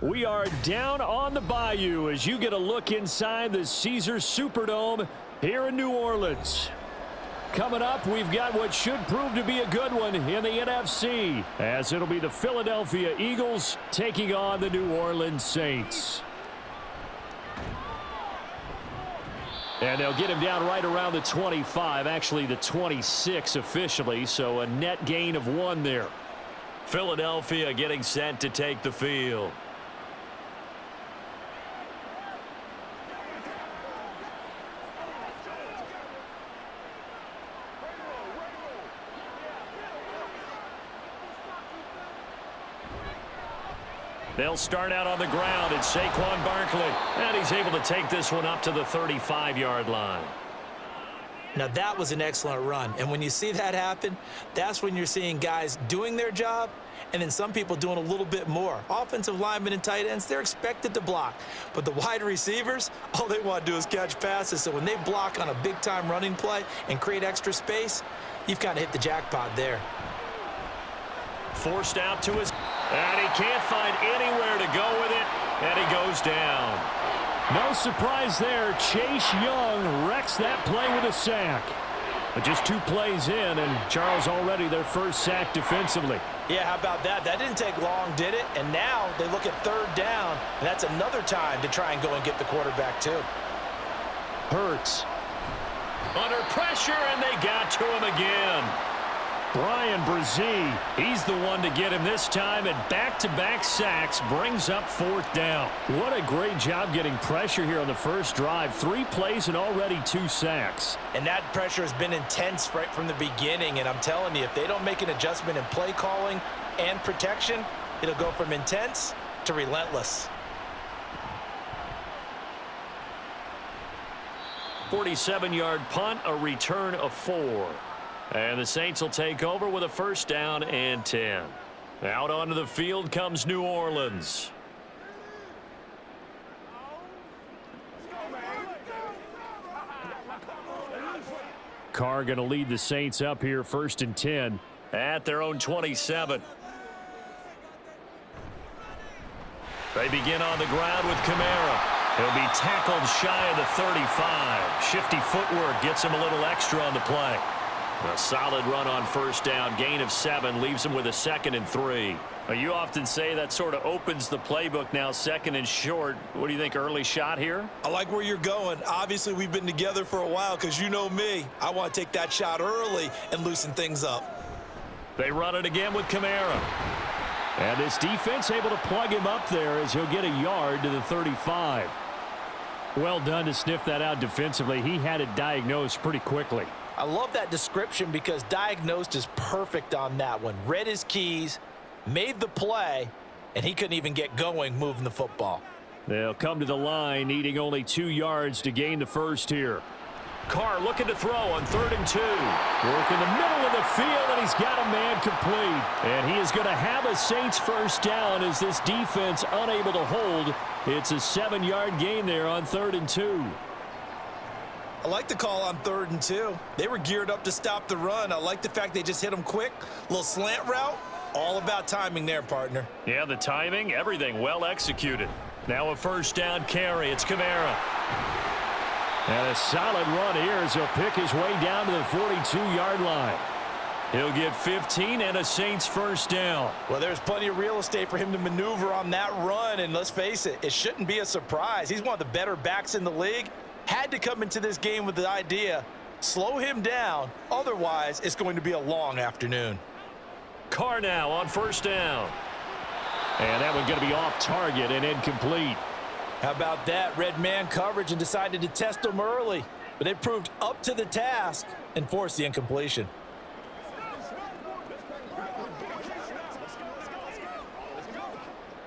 We are down on the bayou as you get a look inside the Caesars Superdome here in New Orleans. Coming up, we've got what should prove to be a good one in the NFC, as it'll be the Philadelphia Eagles taking on the New Orleans Saints. And they'll get him down right around the 25, actually the 26 officially, so a net gain of 1 there. Philadelphia getting set to take the field. They'll start out on the ground. It's Saquon Barkley. And he's able to take this one up to the 35-yard line. Now, that was an excellent run. And when you see that happen, that's when you're seeing guys doing their job and then some people doing a little bit more. Offensive linemen and tight ends, they're expected to block. But the wide receivers, all they want to do is catch passes. So when they block on a big-time running play and create extra space, you've kind of hit the jackpot there. Forced out to his... And he can't find anywhere to go with it, and he goes down. No surprise there. Chase Young wrecks that play with a sack. But just 2 plays in, and Charles already their first sack defensively. Yeah, how about that? That didn't take long, did it? And now they look at 3rd down, and that's another time to try and go and get the quarterback too. Hurts. Under pressure, and they got to him again. Brian Brzee, he's the one to get him this time, and back-to-back sacks brings up 4th down. What a great job getting pressure here on the first drive. 3 plays and already 2 sacks. And that pressure has been intense right from the beginning, and I'm telling you, if they don't make an adjustment in play calling and protection, it'll go from intense to relentless. 47-yard punt, a return of 4. And the Saints will take over with a 1st down and 10. Out onto the field comes New Orleans. Carr going to lead the Saints up here 1st and 10. At their own 27. They begin on the ground with Kamara. He'll be tackled shy of the 35. Shifty footwork gets him a little extra on the play. A solid run on 1st down, gain of 7, leaves him with a 2nd and 3. You often say that sort of opens the playbook now, 2nd and short. What do you think, early shot here? I like where you're going. Obviously, we've been together for a while because you know me. I want to take that shot early and loosen things up. They run it again with Kamara. And this defense able to plug him up there as he'll get a yard to the 35. Well done to sniff that out defensively. He had it diagnosed pretty quickly. I love that description because diagnosed is perfect on that one. Read his keys, made the play, and he couldn't even get going moving the football. They'll come to the line, needing only 2 yards to gain the 1st here. Carr looking to throw on 3rd and 2. Work in the middle of the field, and he's got a man complete. And he is going to have a Saints 1st down as this defense unable to hold. It's a 7-yard gain there on 3rd and 2. I like the call on 3rd and 2. They were geared up to stop the run. I like the fact they just hit them quick. Little slant route. All about timing there, partner. Yeah, the timing, everything well executed. Now a 1st down carry. It's Kamara. And a solid run here as he'll pick his way down to the 42-yard line. He'll get 15 and a Saints 1st down. Well, there's plenty of real estate for him to maneuver on that run. And let's face it, it shouldn't be a surprise. He's one of the better backs in the league. Had to come into this game with the idea, slow him down, otherwise it's going to be a long afternoon. Carr now on 1st down. And that one going to be off target and incomplete. How about that? Red man coverage and decided to test him early, but it proved up to the task and forced the incompletion.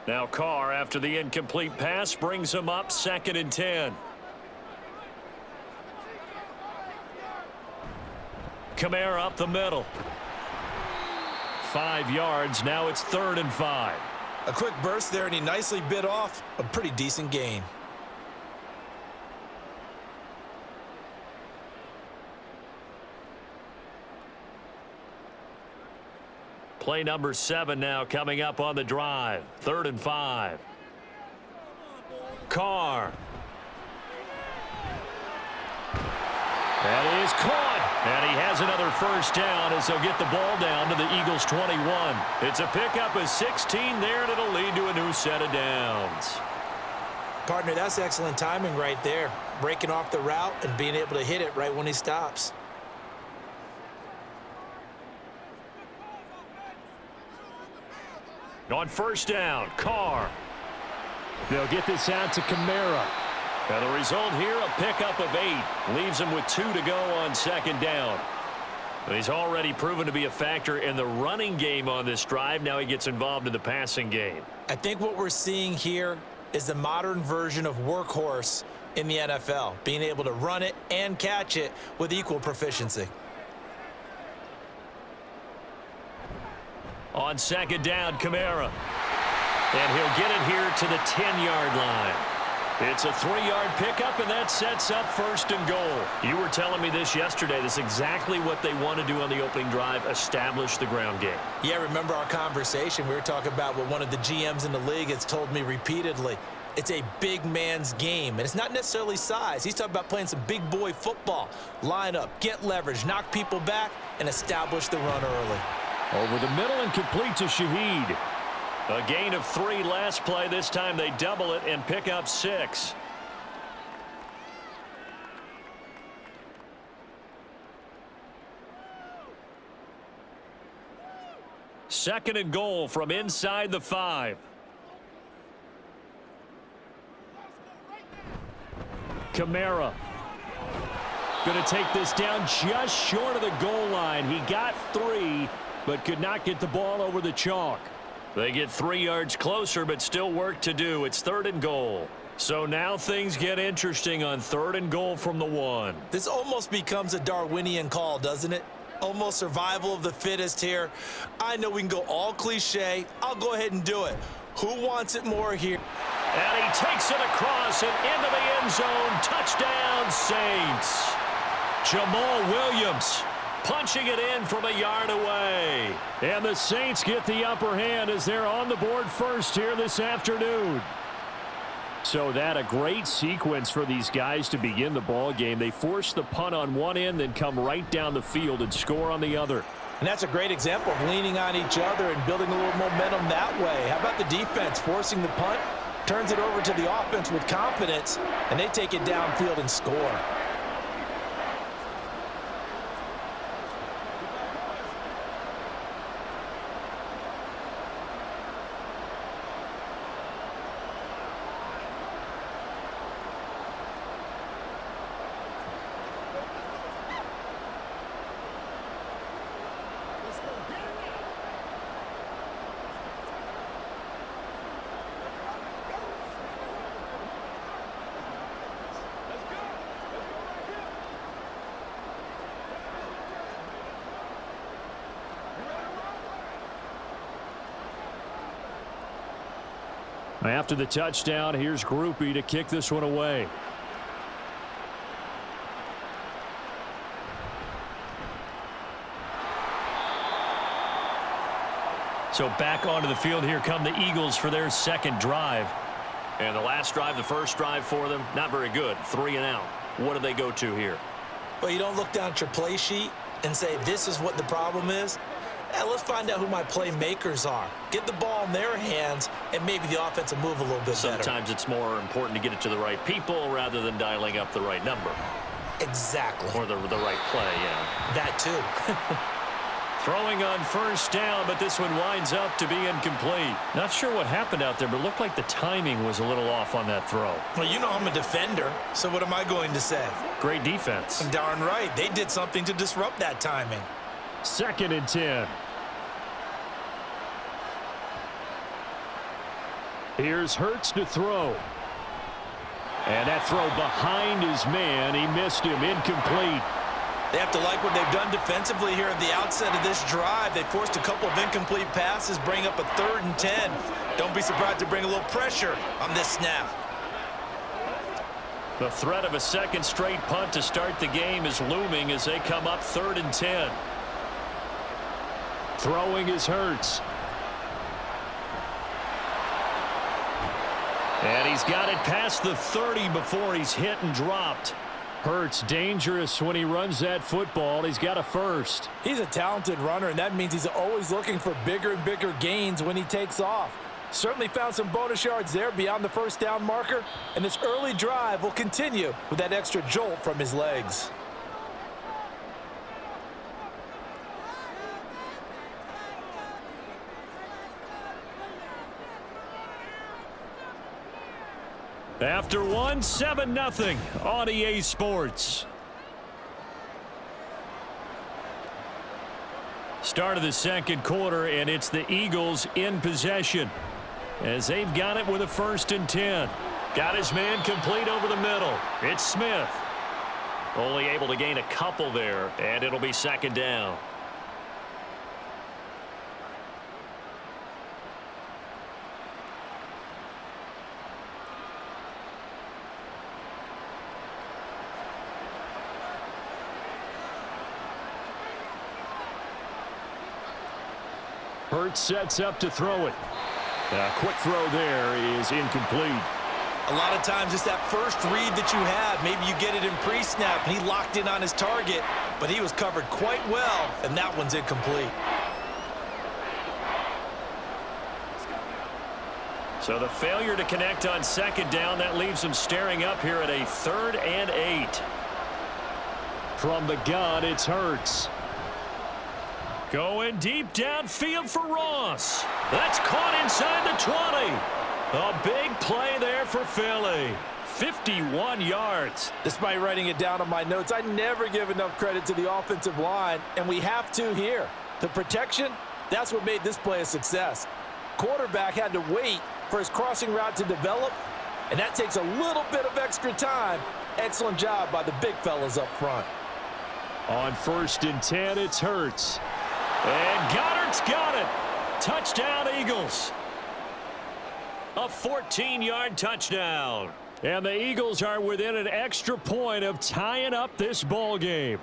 Now Carr, after the incomplete pass, brings him up 2nd and 10. Kamara up the middle. 5 yards. Now it's 3rd and 5. A quick burst there, and he nicely bit off a pretty decent gain. Play number 7 now coming up on the drive. 3rd and 5. Carr. That is caught. And he has another first down as they'll get the ball down to the Eagles' 21. It's a pickup of 16 there, and it'll lead to a new set of downs. Partner, that's excellent timing right there. Breaking off the route and being able to hit it right when he stops. On first down, Carr. They'll get this out to Kamara. And the result here, a pickup of 8. Leaves him with 2 to go on second down. He's already proven to be a factor in the running game on this drive. Now he gets involved in the passing game. I think what we're seeing here is the modern version of workhorse in the NFL, being able to run it and catch it with equal proficiency. On second down, Kamara. And he'll get it here to the 10-yard line. It's a 3-yard pickup, and that sets up first and goal. You were telling me this yesterday. This is exactly what they want to do on the opening drive, establish the ground game. Yeah, remember our conversation. We were talking about what one of the GMs in the league has told me repeatedly. It's a big man's game, and it's not necessarily size. He's talking about playing some big boy football. Line up, get leverage, knock people back, and establish the run early. Over the middle and complete to Shaheed. A gain of 3 last play. This time they double it and pick up 6. Second and goal from inside the 5. Kamara. Going to take this down just short of the goal line. He got 3, but could not get the ball over the chalk. They get 3 yards closer, but still work to do. It's third and goal. So now things get interesting on third and goal from the 1. This almost becomes a Darwinian call, doesn't it? Almost survival of the fittest here. I know we can go all cliche. I'll go ahead and do it. Who wants it more here? And he takes it across and into the end zone. Touchdown, Saints. Jamal Williams punching it in from a yard away. And the Saints get the upper hand as they're on the board first here this afternoon. So that a great sequence for these guys to begin the ball game. They force the punt on one end, then come right down the field and score on the other. And that's a great example of leaning on each other and building a little momentum that way. How about the defense forcing the punt, turns it over to the offense with confidence, and they take it downfield and score. After the touchdown, here's Groupie to kick this one away. So back onto the field, here come the Eagles for their second drive. And the last drive, the first drive for them, not very good. 3 and out. What do they go to here? Well, you don't look down at your play sheet and say, this is what the problem is. Let's find out who my playmakers are. Get the ball in their hands, and maybe the offense will move a little bit better. Sometimes it's more important to get it to the right people rather than dialing up the right number. Exactly. Or the right play, yeah. That too. Throwing on first down, but this one winds up to be incomplete. Not sure what happened out there, but it looked like the timing was a little off on that throw. Well, you know I'm a defender, so what am I going to say? Great defense. Darn right. They did something to disrupt that timing. 2nd and 10. Here's Hurts to throw. And that throw behind his man. He missed him. Incomplete. They have to like what they've done defensively here at the outset of this drive. They forced a couple of incomplete passes, bring up a 3rd and 10. Don't be surprised to bring a little pressure on this snap. The threat of a second straight punt to start the game is looming as they come up 3rd and 10. Throwing is Hurts. And he's got it past the 30 before he's hit and dropped. Hurts dangerous when he runs that football. He's got a first. He's a talented runner, and that means he's always looking for bigger and bigger gains when he takes off. Certainly found some bonus yards there beyond the first down marker, and this early drive will continue with that extra jolt from his legs. After one, 7-0 on EA Sports. Start of the second quarter, and it's the Eagles in possession as they've got it with a 1st and 10. Got his man complete over the middle. It's Smith. Only able to gain a couple there, and it'll be 2nd down. Hurts sets up to throw it. A quick throw there is incomplete. A lot of times it's that first read that you have. Maybe you get it in pre-snap, and he locked in on his target, but he was covered quite well, and that one's incomplete. So the failure to connect on 2nd down, that leaves him staring up here at a 3rd and 8. From the gun, it's Hurts. Going deep downfield for Ross. That's caught inside the 20. A big play there for Philly. 51 yards. Despite writing it down on my notes, I never give enough credit to the offensive line, and we have to here. The protection, that's what made this play a success. Quarterback had to wait for his crossing route to develop, and that takes a little bit of extra time. Excellent job by the big fellas up front. On 1st and 10, it's Hurts. And Goddard's got it. Touchdown, Eagles. A 14-yard touchdown. And the Eagles are within an extra point of tying up this ball game.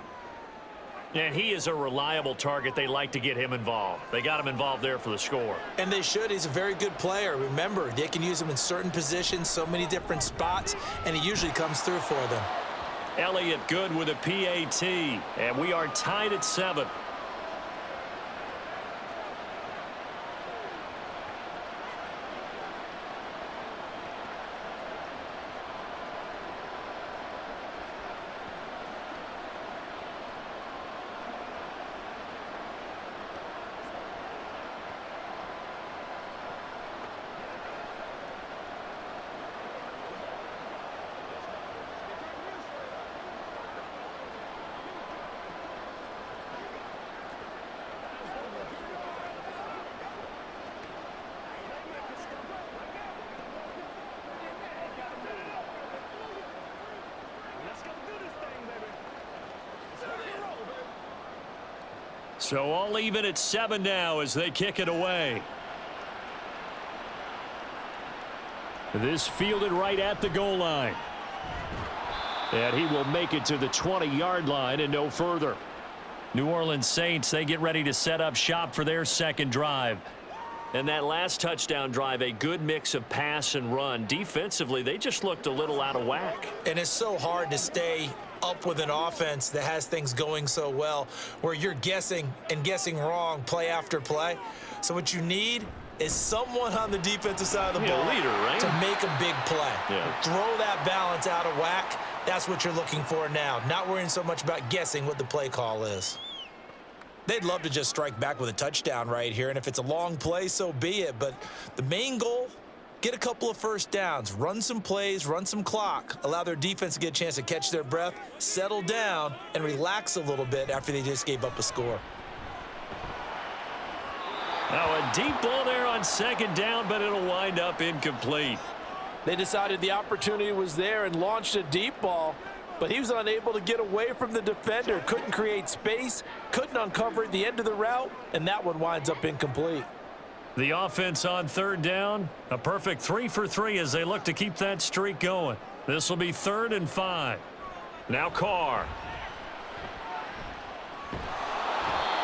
And he is a reliable target. They like to get him involved. They got him involved there for the score. And they should. He's a very good player. Remember, they can use him in certain positions, so many different spots, and he usually comes through for them. Elliott good with a PAT. And we are tied at 7. So all even at 7 now as they kick it away. This fielded right at the goal line. And he will make it to the 20-yard line and no further. New Orleans Saints, they get ready to set up shop for their 2nd drive. And that last touchdown drive, a good mix of pass and run. Defensively, they just looked a little out of whack. And it's so hard to stay up with an offense that has things going so well, where you're guessing and guessing wrong play after play. So what you need is someone on the defensive side of the ball leader, right? to make a big play. Yeah. Throw that balance out of whack. That's what you're looking for now. Not worrying so much about guessing what the play call is. They'd love to just strike back with a touchdown right here, and if it's a long play, so be it. But the main goal, get a couple of first downs, run some plays, run some clock, allow their defense to get a chance to catch their breath, settle down, and relax a little bit after they just gave up a score. Now a deep ball there on 2nd down, but it'll wind up incomplete. They decided the opportunity was there and launched a deep ball, but he was unable to get away from the defender, couldn't create space, couldn't uncover at the end of the route, and that one winds up incomplete. The offense on 3rd down, a perfect 3 for 3 as they look to keep that streak going. This will be 3rd and 5. Now Carr.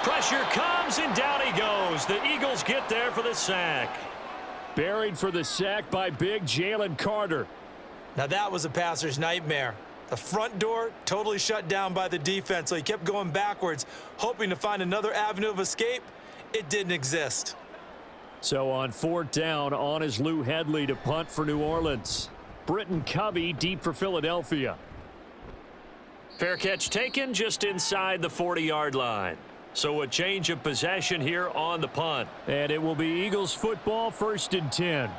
Pressure comes, and down he goes. The Eagles get there for the sack. Buried for the sack by big Jalen Carter. Now that was a passer's nightmare. The front door totally shut down by the defense, so he kept going backwards, hoping to find another avenue of escape. It didn't exist. So on 4th down, on is Lou Hedley to punt for New Orleans. Britton Covey deep for Philadelphia. Fair catch taken just inside the 40-yard line. So a change of possession here on the punt. And it will be Eagles football, 1st and 10.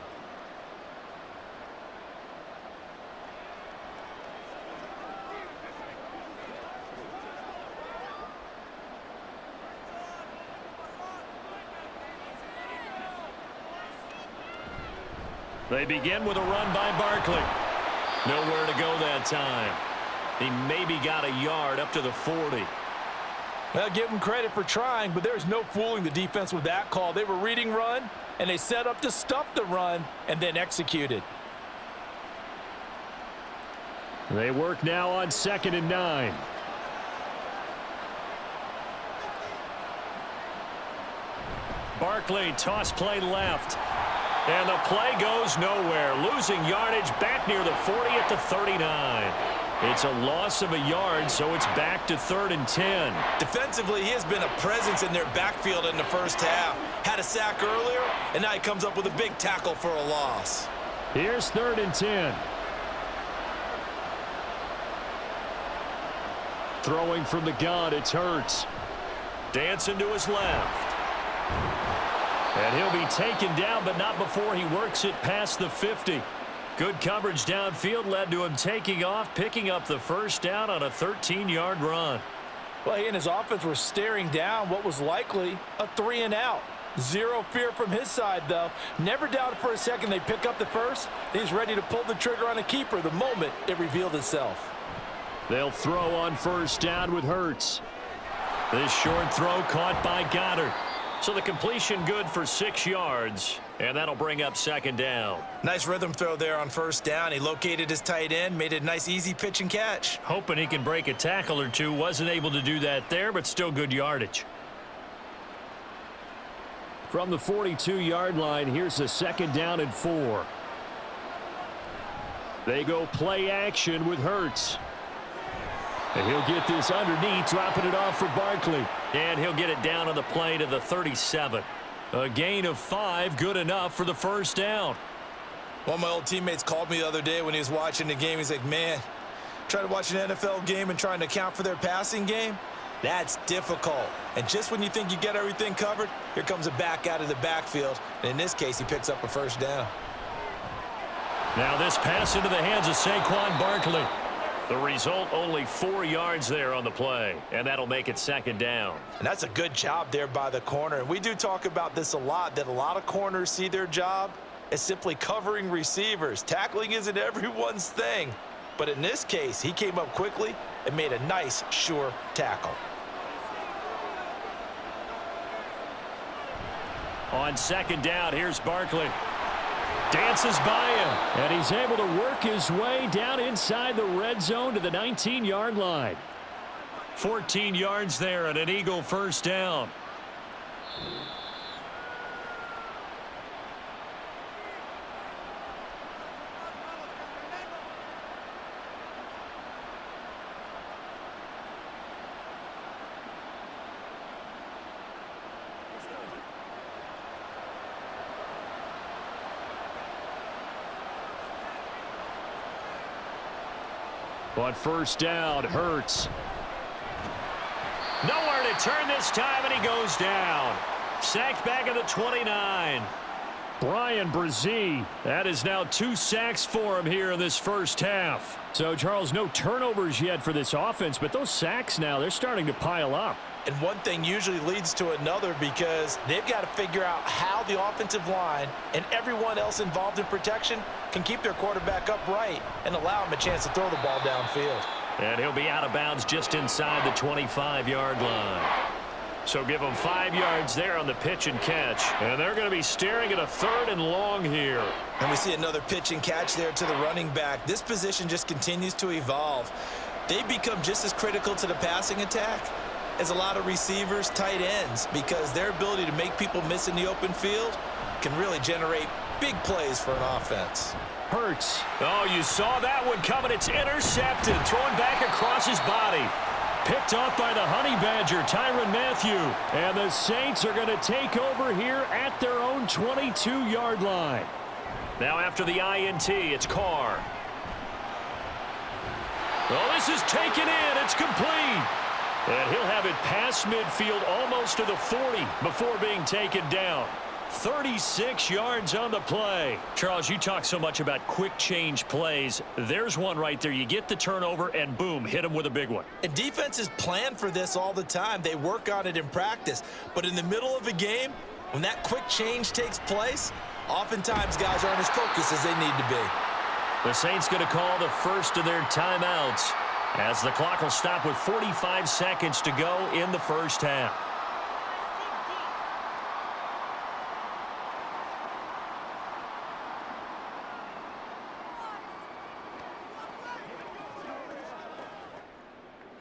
They begin with a run by Barkley. Nowhere to go that time. He maybe got a yard up to the 40. Well, give him credit for trying, but there's no fooling the defense with that call. They were reading run, and they set up to stuff the run and then executed. They work now on 2nd and 9. Barkley toss play left. And the play goes nowhere. Losing yardage back near the 40 at the 39. It's a loss of a yard, so it's back to 3rd and 10. Defensively, he has been a presence in their backfield in the first half. Had a sack earlier, and now he comes up with a big tackle for a loss. Here's 3rd and 10. Throwing from the gun, it's Hurts. Dancing to his left. And he'll be taken down, but not before he works it past the 50. Good coverage downfield led to him taking off, picking up the 1st down on a 13-yard run. Well, he and his offense were staring down what was likely a 3-and-out. Zero fear from his side, though. Never doubted for a second they pick up the first. He's ready to pull the trigger on a keeper the moment it revealed itself. They'll throw on 1st down with Hurts. This short throw caught by Goddard. So the completion good for 6 yards, and that'll bring up 2nd down. Nice rhythm throw there on 1st down. He located his tight end, made it a nice, easy pitch and catch. Hoping he can break a tackle or two. Wasn't able to do that there, but still good yardage. From the 42-yard line, here's a 2nd down and 4. They go play action with Hurts. And he'll get this underneath, dropping it off for Barkley. And he'll get it down on the play to the 37. A gain of 5, good enough for the 1st down. One of my old teammates called me the other day when he was watching the game. He's like, man, trying to watch an NFL game and trying to account for their passing game, that's difficult. And just when you think you get everything covered, here comes a back out of the backfield. And in this case, he picks up a 1st down. Now this pass into the hands of Saquon Barkley. The result, only 4 yards there on the play, and that'll make it 2nd down. And that's a good job there by the corner. And we do talk about this a lot, that a lot of corners see their job as simply covering receivers. Tackling isn't everyone's thing. But in this case, he came up quickly and made a nice, sure tackle. On 2nd down, here's Barkley. Dances by him. And he's able to work his way down inside the red zone to the 19-yard line. 14 yards there and an Eagle 1st down. On 1st down, Hurts. Nowhere to turn this time, and he goes down. Sacked back at the 29. Brian Brzee. That is now 2 sacks for him here in this 1st half. So, Charles, no turnovers yet for this offense, but those sacks now, they're starting to pile up. And one thing usually leads to another because they've got to figure out how the offensive line and everyone else involved in protection can keep their quarterback upright and allow him a chance to throw the ball downfield. And he'll be out of bounds just inside the 25-yard line. So give them 5 yards there on the pitch and catch. And they're going to be staring at a 3rd and long here. And we see another pitch and catch there to the running back. This position just continues to evolve. They become just as critical to the passing attack as a lot of receivers, tight ends, because their ability to make people miss in the open field can really generate Big plays for an offense. Hurts. Oh, you saw that one coming. It's intercepted. Thrown back across his body. Picked off by the Honey Badger, Tyrann Mathieu. And the Saints are going to take over here at their own 22-yard line. Now after the INT, it's Carr. Oh, this is taken in. It's complete. And he'll have it past midfield almost to the 40 before being taken down. 36 yards on the play. Charles, you talk so much about quick change plays. There's one right there. You get the turnover and boom, hit him with a big one. And defenses plan for this all the time. They work on it in practice. But in the middle of a game, when that quick change takes place, oftentimes guys aren't as focused as they need to be. The Saints going to call the first of their timeouts as the clock will stop with 45 seconds to go in the first half.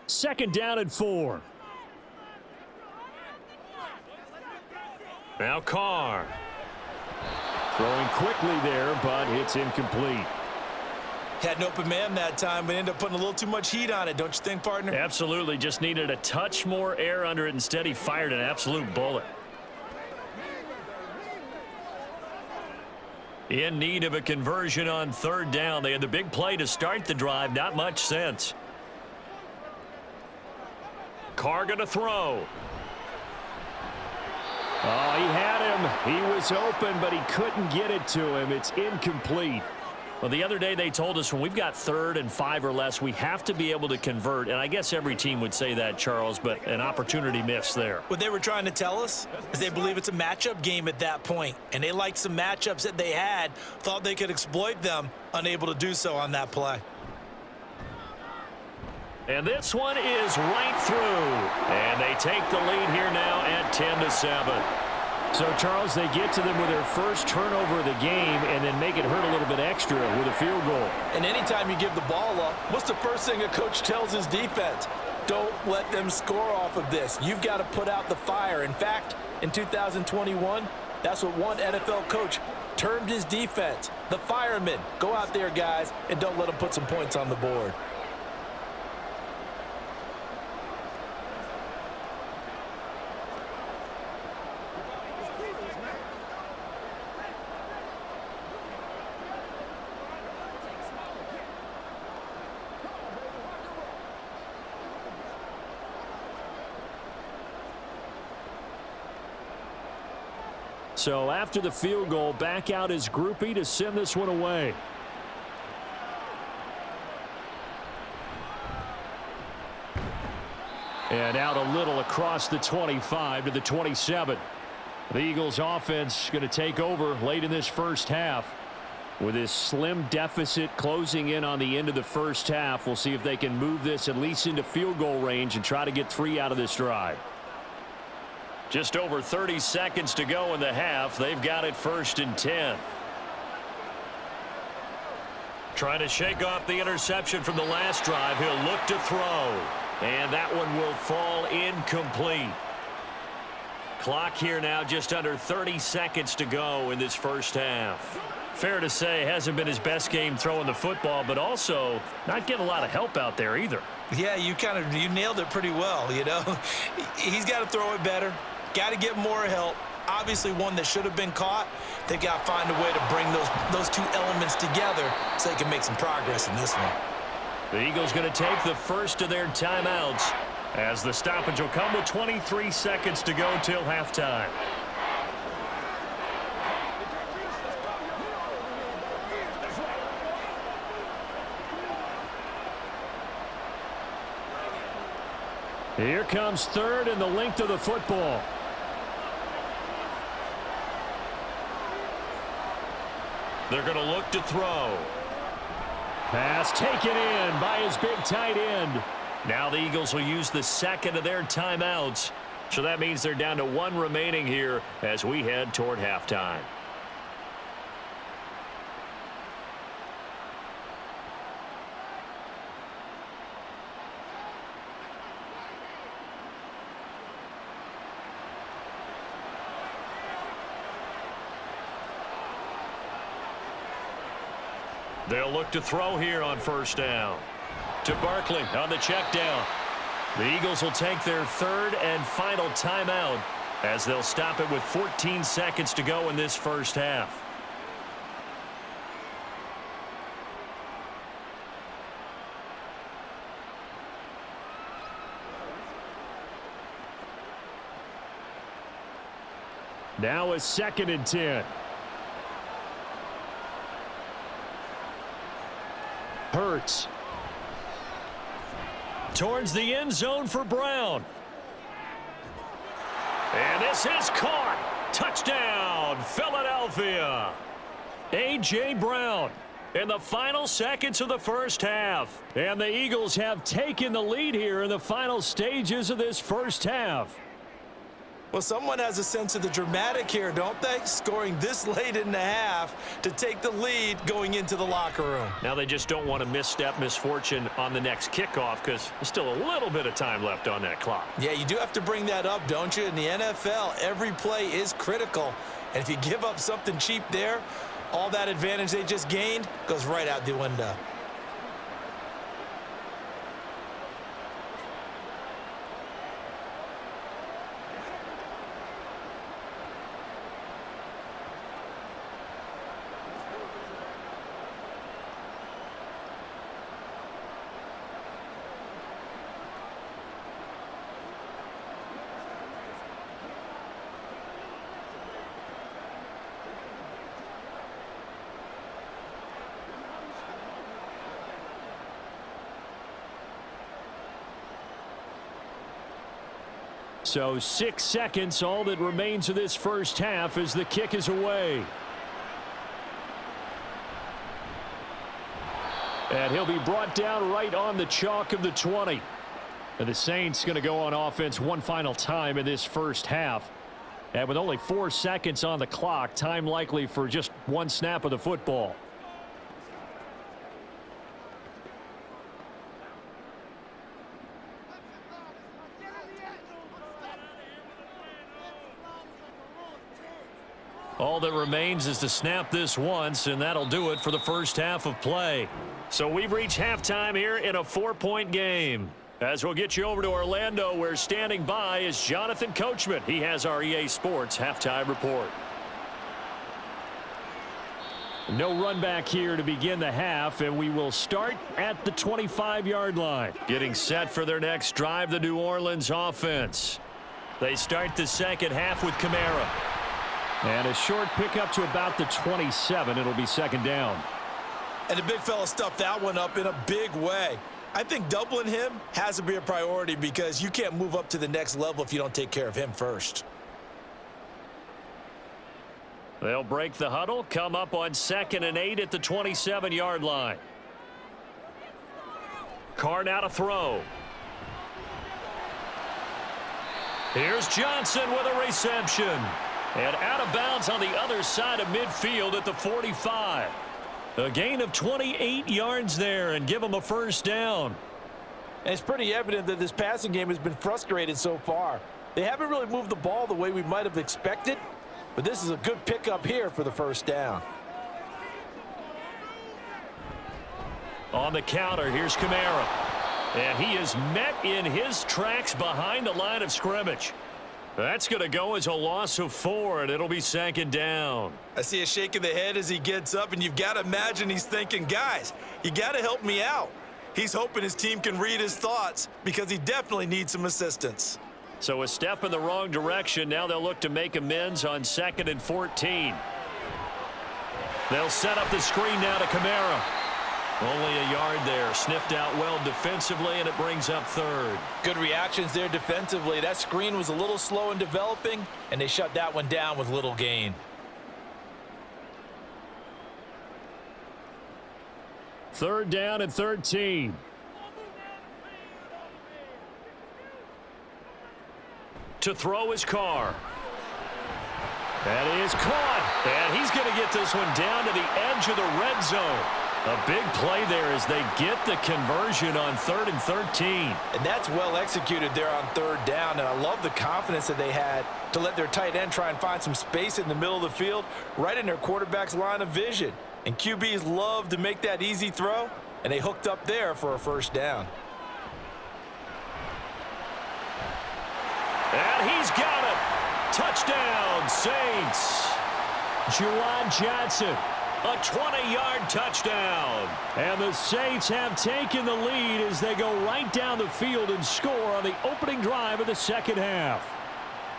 Second down and 4. Now Carr. Throwing quickly there, but it's incomplete. Had an open man that time, but ended up putting a little too much heat on it, don't you think, partner? Absolutely. Just needed a touch more air under it. Instead, he fired an absolute bullet. In need of a conversion on third down. They had the big play to start the drive. Not much sense. Carr going to throw. Oh, he had him. He was open, but he couldn't get it to him. It's incomplete. Well, the other day they told us when we've got 3rd and 5 or less, we have to be able to convert. And I guess every team would say that, Charles, but an opportunity missed there. What they were trying to tell us is they believe it's a matchup game at that point. And they liked some matchups that they had, thought they could exploit them, unable to do so on that play. And this one is right through. And they take the lead here now at 10-7. So, Charles, they get to them with their first turnover of the game and then make it hurt a little bit extra with a field goal. And anytime you give the ball up, what's the first thing a coach tells his defense? Don't let them score off of this. You've got to put out the fire. In fact, in 2021, that's what one NFL coach termed his defense. The firemen. Go out there, guys, and don't let them put some points on the board. So after the field goal, back out is Groupie to send this one away. And out a little across the 25 to the 27. The Eagles offense going to take over late in this first half. With this slim deficit closing in on the end of the first half, we'll see if they can move this at least into field goal range and try to get 3 out of this drive. Just over 30 seconds to go in the half. They've got it 1st and 10. Trying to shake off the interception from the last drive. He'll look to throw. And that one will fall incomplete. Clock here now just under 30 seconds to go in this first half. Fair to say, hasn't been his best game throwing the football, but also not getting a lot of help out there either. Yeah, you nailed it pretty well, you know. He's got to throw it better. Got to get more help. Obviously one that should have been caught. They got to find a way to bring those two elements together so they can make some progress in this one. The Eagles going to take the first of their timeouts as the stoppage will come with 23 seconds to go till halftime. Here comes 3rd and the length of the football. They're going to look to throw. Pass taken in by his big tight end. Now the Eagles will use the second of their timeouts. So that means they're down to 1 remaining here as we head toward halftime. They'll look to throw here on first down. To Barkley on the check down. The Eagles will take their third and final timeout as they'll stop it with 14 seconds to go in this first half. Now a 2nd and 10. Hurts. Towards the end zone for Brown. And this is caught. Touchdown, Philadelphia. A.J. Brown in the final seconds of the first half. And the Eagles have taken the lead here in the final stages of this first half. Well, someone has a sense of the dramatic here, don't they? Scoring this late in the half to take the lead going into the locker room. Now they just don't want to misstep misfortune on the next kickoff because there's still a little bit of time left on that clock. Yeah, you do have to bring that up, don't you? In the NFL, every play is critical. And if you give up something cheap there, all that advantage they just gained goes right out the window. So 6 seconds, all that remains of this first half as the kick is away. And he'll be brought down right on the chalk of the 20. And the Saints going to go on offense one final time in this first half. And with only 4 seconds on the clock, time likely for just one snap of the football. All that remains is to snap this once, and that'll do it for the first half of play. So we've reached halftime here in a 4-point game. As we'll get you over to Orlando, where standing by is Jonathan Coachman. He has our EA Sports halftime report. No run back here to begin the half, and we will start at the 25-yard line. Getting set for their next drive, the New Orleans offense. They start the second half with Kamara. And a short pickup to about the 27. It'll be second down. And the big fella stuffed that one up in a big way. I think doubling him has to be a priority because you can't move up to the next level if you don't take care of him first. They'll break the huddle, come up on 2nd and 8 at the 27-yard line. Carr now to throw. Here's Johnson with a reception. And out of bounds on the other side of midfield at the 45. A gain of 28 yards there and give them a first down. And it's pretty evident that this passing game has been frustrated so far. They haven't really moved the ball the way we might have expected, but this is a good pickup here for the first down. On the counter, here's Kamara. And he is met in his tracks behind the line of scrimmage. That's going to go as a loss of 4, and it'll be second down. I see a shake of the head as he gets up, and you've got to imagine he's thinking, guys, you got to help me out. He's hoping his team can read his thoughts because he definitely needs some assistance. So a step in the wrong direction. Now they'll look to make amends on 2nd and 14. They'll set up the screen now to Kamara. Only a yard there. Sniffed out well defensively, and it brings up 3rd. Good reactions there defensively. That screen was a little slow in developing, and they shut that one down with little gain. Third down and 13. To throw his Carr. That is caught. And he's going to get this one down to the edge of the red zone. A big play there as they get the conversion on 3rd and 13. And that's well executed there on 3rd down. And I love the confidence that they had to let their tight end try and find some space in the middle of the field, right in their quarterback's line of vision. And QBs love to make that easy throw, and they hooked up there for a first down. And he's got it. Touchdown, Saints. Juwan Johnson. A 20-yard touchdown. And the Saints have taken the lead as they go right down the field and score on the opening drive of the second half.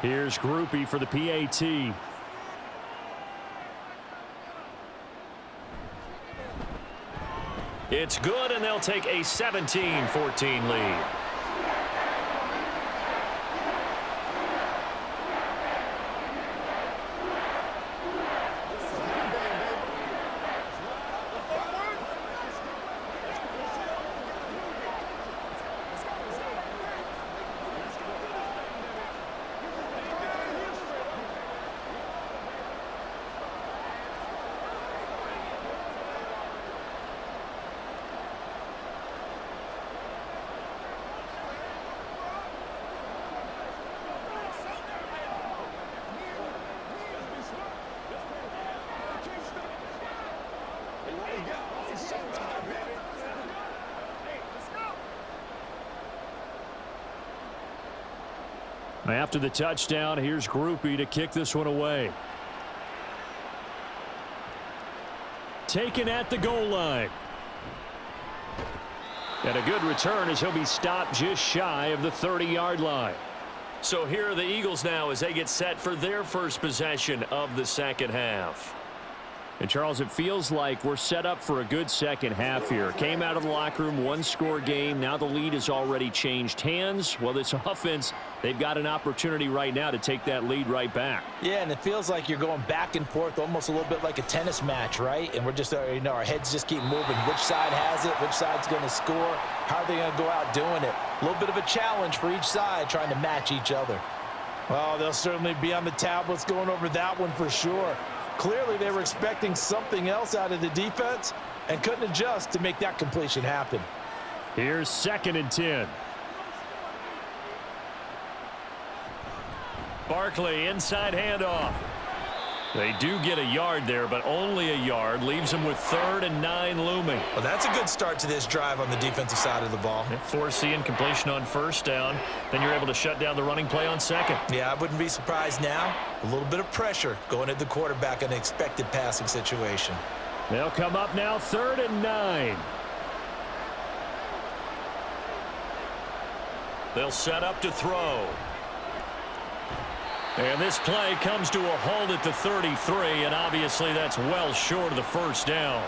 Here's Groupie for the PAT. It's good, and they'll take a 17-14 lead. After the touchdown, here's Groupie to kick this one away. Taken at the goal line. And a good return as he'll be stopped just shy of the 30-yard line. So here are the Eagles now as they get set for their first possession of the second half. And, Charles, it feels like we're set up for a good second half here. Came out of the locker room, one-score game. Now the lead has already changed hands. Well, this offense, they've got an opportunity right now to take that lead right back. Yeah, and it feels like you're going back and forth, almost a little bit like a tennis match, right? And we're just, our heads just keep moving. Which side has it? Which side's going to score? How are they going to go out doing it? A little bit of a challenge for each side, trying to match each other. Well, they'll certainly be on the tablets going over that one for sure. Clearly, they were expecting something else out of the defense and couldn't adjust to make that completion happen. Here's 2nd and 10. Barkley, inside handoff. They do get a yard there, but only a yard. Leaves them with 3rd and 9 looming. Well, that's a good start to this drive on the defensive side of the ball. Forcing incompletion on first down. Then you're able to shut down the running play on second. Yeah, I wouldn't be surprised now. A little bit of pressure going at the quarterback in an expected passing situation. They'll come up now 3rd and 9. They'll set up to throw. And this play comes to a halt at the 33, and obviously that's well short of the first down.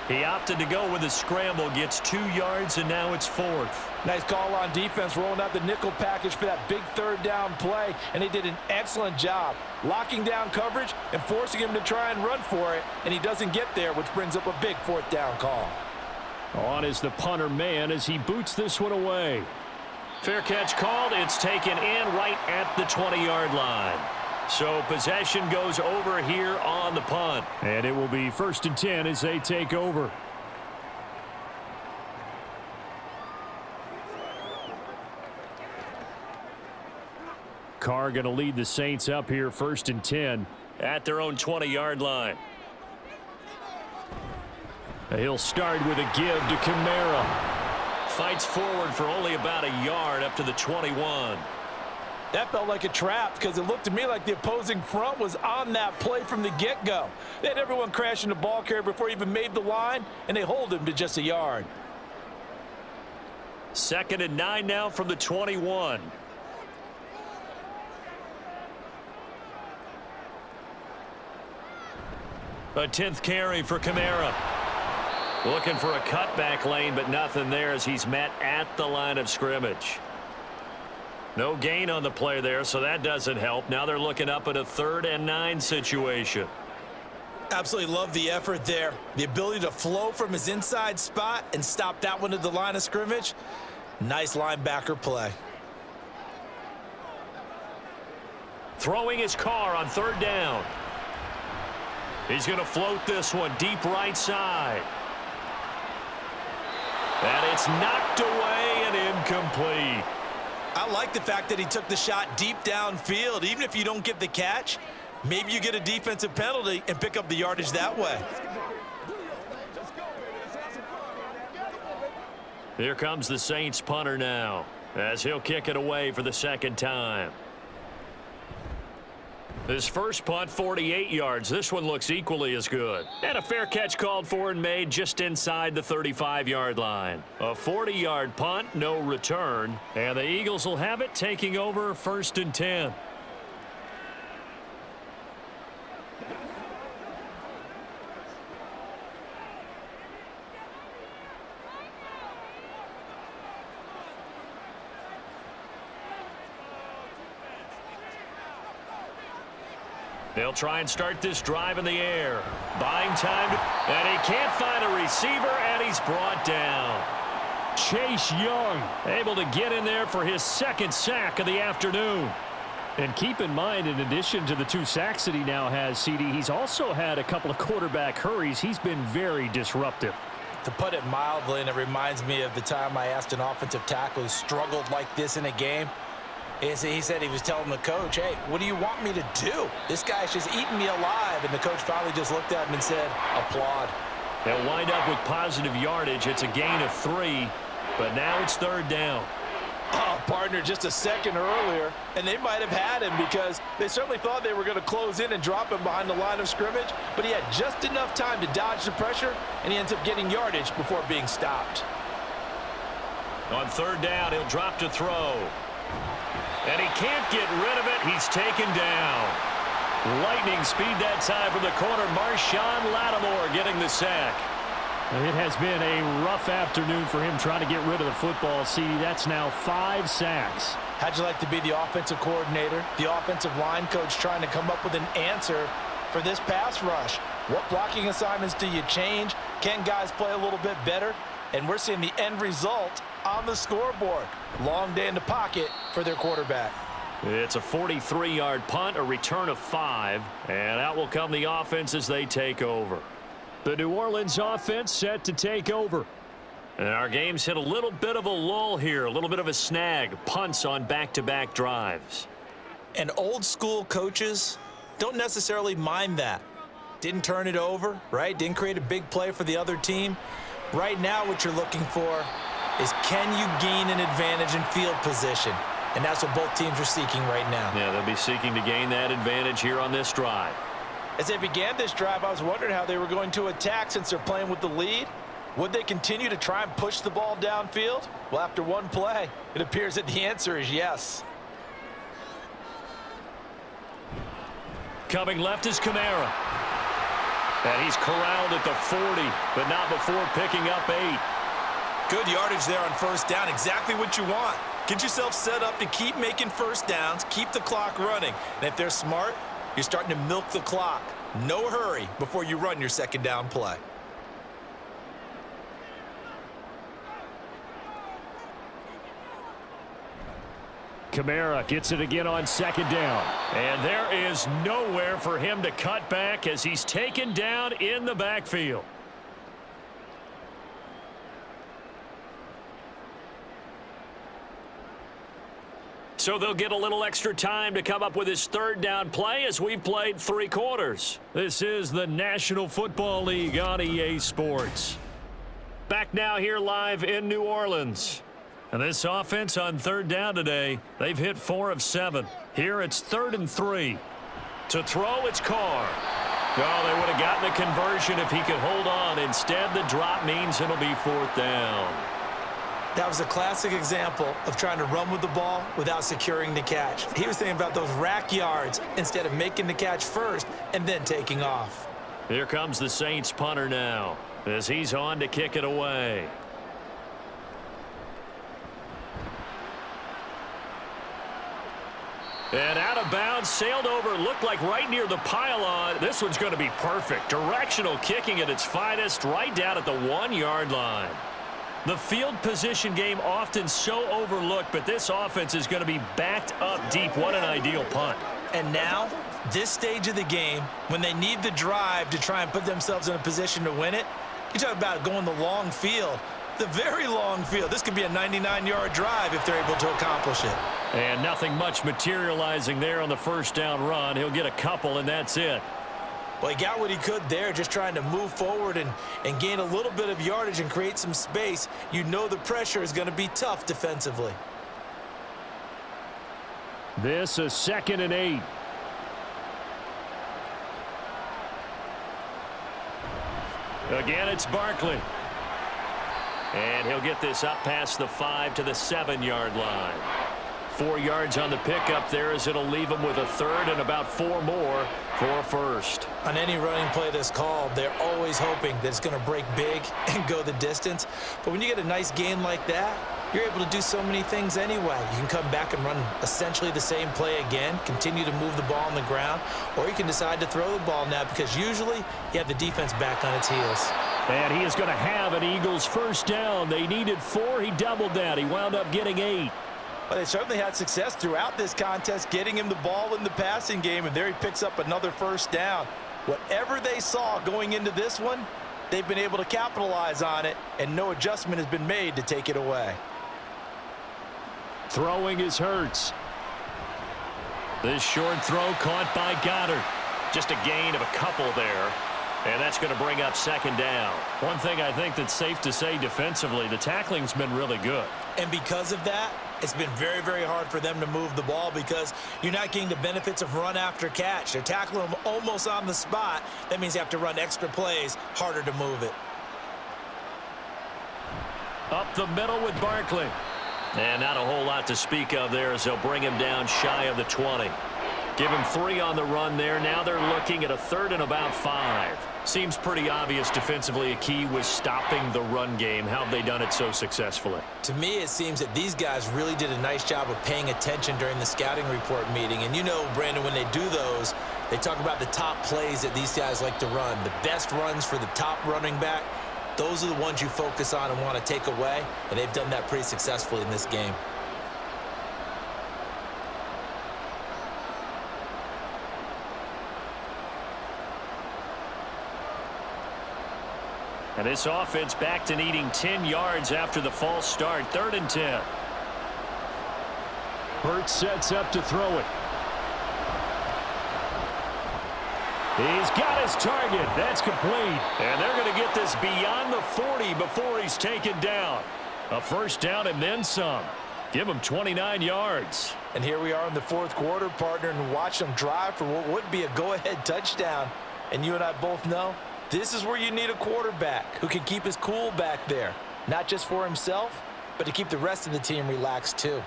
He opted to go with a scramble, gets 2 yards, and now it's 4th. Nice call on defense, rolling out the nickel package for that big 3rd down play, and they did an excellent job locking down coverage and forcing him to try and run for it, and he doesn't get there, which brings up a big 4th down call. On is the punter man as he boots this one away. Fair catch called. It's taken in right at the 20-yard line. So possession goes over here on the punt. And it will be 1st and 10 as they take over. Carr going to lead the Saints up here 1st and 10. At their own 20-yard line. He'll start with a give to Kamara. Fights forward for only about a yard up to the 21. That felt like a trap because it looked to me like the opposing front was on that play from the get-go. They had everyone crashing the ball carrier before he even made the line, and they hold him to just a yard. 2nd and 9 now from the 21. A 10th carry for Kamara. Looking for a cutback lane, but nothing there as he's met at the line of scrimmage. No gain on the play there, so that doesn't help. Now they're looking up at a 3rd and 9 situation. Absolutely love the effort there. The ability to flow from his inside spot and stop that one at the line of scrimmage. Nice linebacker play. Throwing his car on 3rd down. He's going to float this one deep right side. And it's knocked away and incomplete. I like the fact that he took the shot deep downfield. Even if you don't get the catch, maybe you get a defensive penalty and pick up the yardage that way. Here comes the Saints punter now, as he'll kick it away for the second time. His first punt, 48 yards. This one looks equally as good. And a fair catch called for and made just inside the 35-yard line. A 40-yard punt, no return. And the Eagles will have it, taking over 1st and 10. They'll try and start this drive in the air. Buying time, and he can't find a receiver, and he's brought down. Chase Young able to get in there for his second sack of the afternoon. And keep in mind, in addition to the 2 sacks that he now has, CD, he's also had a couple of quarterback hurries. He's been very disruptive. To put it mildly, and it reminds me of the time I asked an offensive tackle who struggled like this in a game. He said he was telling the coach, hey, what do you want me to do? This guy's just eating me alive. And the coach finally just looked at him and said, applaud. They'll wind up with positive yardage. It's a gain of 3, but now it's 3rd down. Oh, partner, just a second earlier, and they might have had him because they certainly thought they were going to close in and drop him behind the line of scrimmage, but he had just enough time to dodge the pressure, and he ends up getting yardage before being stopped. On 3rd down, he'll drop to throw. And he can't get rid of it. He's taken down. Lightning speed that time from the corner. Marshawn Lattimore getting the sack. It has been a rough afternoon for him trying to get rid of the football. See, that's now 5 sacks. How'd you like to be the offensive coordinator, the offensive line coach trying to come up with an answer for this pass rush? What blocking assignments do you change? Can guys play a little bit better? And we're seeing the end result on the scoreboard. Long day in the pocket for their quarterback. It's a 43-yard punt, a return of 5, and out will come the offense as they take over. The New Orleans offense set to take over. And our game's hit a little bit of a lull here, a little bit of a snag. Punts on back-to-back drives. And old school coaches don't necessarily mind that. Didn't turn it over, right? Didn't create a big play for the other team. Right now what you're looking for is, can you gain an advantage in field position? And that's what both teams are seeking right now. Yeah, they'll be seeking to gain that advantage here on this drive. As they began this drive, I was wondering how they were going to attack since they're playing with the lead. Would they continue to try and push the ball downfield? Well, after one play, it appears that the answer is yes. Coming left is Kamara. And he's corralled at the 40, but not before picking up 8. Good yardage there on 1st down. Exactly what you want. Get yourself set up to keep making 1st downs, keep the clock running. And if they're smart, you're starting to milk the clock. No hurry before you run your 2nd down play. Kamara gets it again on 2nd down. And there is nowhere for him to cut back as he's taken down in the backfield. So they'll get a little extra time to come up with his 3rd down play as we've played 3 quarters. This is the National Football League on EA Sports. Back now here live in New Orleans. And this offense on 3rd down today, they've hit 4 of 7. Here it's 3rd and 3. To throw, it's Carr. Oh, they would have gotten the conversion if he could hold on. Instead, the drop means it'll be 4th down. That was a classic example of trying to run with the ball without securing the catch. He was thinking about those rack yards instead of making the catch first and then taking off. Here comes the Saints punter now as he's on to kick it away. And out of bounds, sailed over, looked like right near the pylon. This one's going to be perfect. Directional kicking at its finest, right down at the 1-yard line. The field position game often so overlooked, but this offense is going to be backed up deep. What an ideal punt. And now, this stage of the game, when they need the drive to try and put themselves in a position to win it, you talk about going the long field, the very long field. This could be a 99-yard drive if they're able to accomplish it. And nothing much materializing there on the 1st down run. He'll get a couple, and that's it. Well, he got what he could there, just trying to move forward and gain a little bit of yardage and create some space. You know the pressure is going to be tough defensively. This is 2nd and 8. Again, it's Barkley. And he'll get this up past the 5 to the 7-yard line. 4 yards on the pickup there as it'll leave him with a 3rd and about 4 more for a 1st. On any running play that's called, they're always hoping that it's going to break big and go the distance. But when you get a nice gain like that, you're able to do so many things anyway. You can come back and run essentially the same play again, continue to move the ball on the ground, or you can decide to throw the ball now because usually you have the defense back on its heels. And he is going to have an Eagles 1st down. They needed 4. He doubled that. He wound up getting 8. Well, they certainly had success throughout this contest, getting him the ball in the passing game, and there he picks up another 1st down. Whatever they saw going into this one, they've been able to capitalize on it, and no adjustment has been made to take it away. Throwing is Hurts. This short throw caught by Goddard. Just a gain of a couple there. And that's going to bring up 2nd down. One thing I think that's safe to say defensively, the tackling's been really good. And because of that, it's been very, very hard for them to move the ball because you're not getting the benefits of run after catch. They're tackling them almost on the spot. That means you have to run extra plays, harder to move it. Up the middle with Barkley. And not a whole lot to speak of there as they'll bring him down shy of the 20. Give him 3 on the run there. Now they're looking at a 3rd and about 5. Seems pretty obvious defensively a key was stopping the run game. How have they done it so successfully? To me, it seems that these guys really did a nice job of paying attention during the scouting report meeting. And you know, Brandon, when they do those, they talk about the top plays that these guys like to run. The best runs for the top running back. Those are the ones you focus on and want to take away. And they've done that pretty successfully in this game. And this offense back to needing 10 yards after the false start. 3rd and 10. Hurts sets up to throw it. He's got his target. That's complete. And they're going to get this beyond the 40 before he's taken down. A 1st down and then some. Give him 29 yards. And here we are in the 4th quarter, partner, and watch them drive for what would be a go-ahead touchdown. And you and I both know this is where you need a quarterback who can keep his cool back there. Not just for himself, but to keep the rest of the team relaxed too.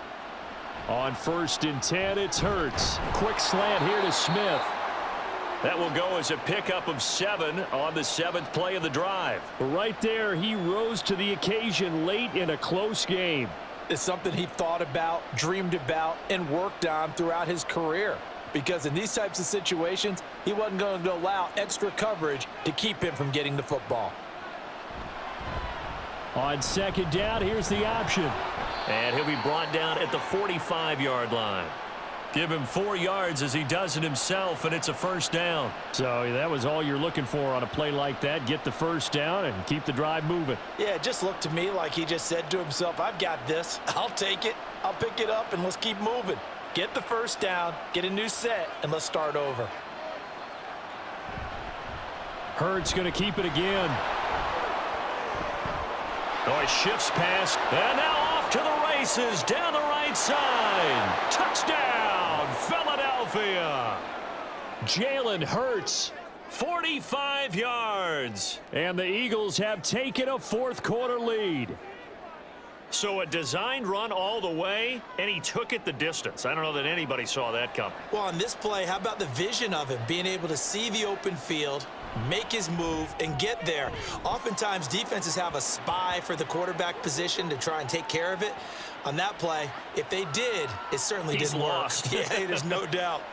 On 1st and 10, it's Hurts. Quick slant here to Smith. That will go as a pickup of 7 on the 7th play of the drive. Right there, he rose to the occasion late in a close game. It's something he thought about, dreamed about, and worked on throughout his career. Because in these types of situations, he wasn't going to allow extra coverage to keep him from getting the football. On 2nd down, here's the option. And he'll be brought down at the 45-yard line. Give him 4 yards as he does it himself, and it's a 1st down. So that was all you're looking for on a play like that. Get the 1st down and keep the drive moving. Yeah, it just looked to me like he just said to himself, I've got this. I'll take it. I'll pick it up, and let's keep moving. Get the 1st down, get a new set, and let's start over. Hurts going to keep it again. Oh, he shifts past, and now off to the races down the right side. Touchdown, Philadelphia. Jalen Hurts. 45 yards. And the Eagles have taken a 4th quarter lead. So a designed run all the way, and he took it the distance. I don't know that anybody saw that coming. Well, on this play, how about the vision of him, being able to see the open field, make his move, and get there. Oftentimes, defenses have a spy for the quarterback position to try and take care of it. On that play, if they did, it certainly didn't work. Lost. Yeah, there's no doubt.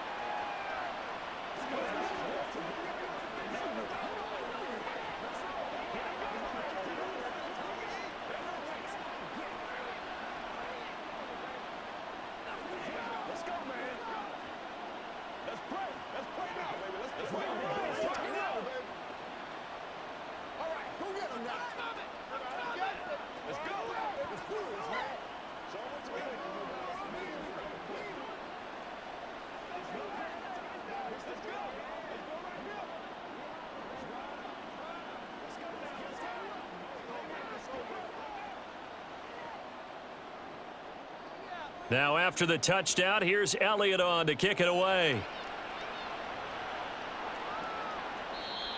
Now after the touchdown, here's Elliott on to kick it away.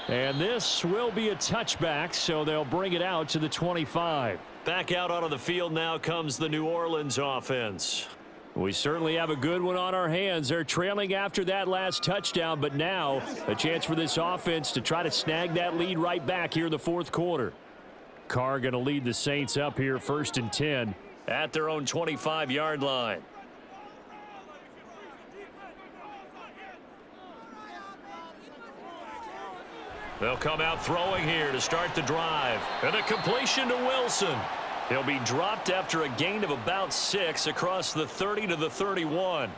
And this will be a touchback, so they'll bring it out to the 25. Back out onto the field now comes the New Orleans offense. We certainly have a good one on our hands. They're trailing after that last touchdown, but now a chance for this offense to try to snag that lead right back here in the fourth quarter. Carr going to lead the Saints up here 1st and 10. At their own 25-yard line. They'll come out throwing here to start the drive. And a completion to Wilson. He'll be dropped after a gain of about 6 across the 30 to the 31.